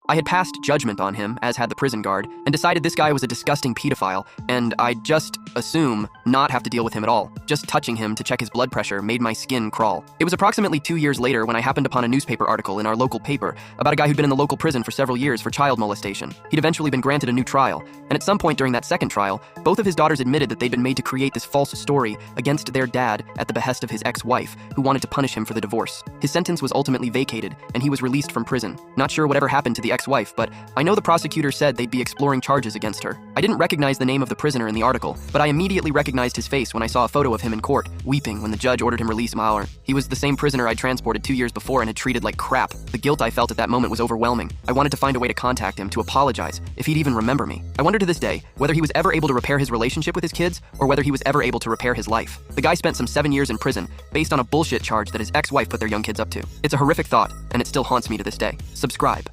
I had passed judgment on him, as had the prison guard, and decided this guy was a disgusting pedophile, and I'd just assume not have to deal with him at all. Just touching him to check his blood pressure made my skin crawl. It was approximately 2 years later when I happened upon a newspaper article in our local paper about a guy who'd been in the local prison for several years for child molestation. He'd eventually been granted a new trial, and at some point during that second trial, both of his daughters admitted that they'd been made to create this false story against their dad at the behest of his ex-wife, who wanted to punish him for the divorce. His sentence was ultimately vacated, and he was released from prison. Not sure whatever happened to the ex-wife, but I know the prosecutor said they'd be exploring charges against her. I didn't recognize the name of the prisoner in the article, but I immediately recognized his face when I saw a photo of him in court, weeping when the judge ordered him released. He was the same prisoner I'd transported 2 years before and had treated like crap. The guilt I felt at that moment was overwhelming. I wanted to find a way to contact him, to apologize, if he'd even remember me. I wonder to this day whether he was ever able to repair his relationship with his kids, or whether he was ever able to repair his life. The guy spent some 7 years in prison, based on a bullshit charge that his ex-wife put their young kids up to. It's a horrific thought, and it still haunts me to this day. Subscribe.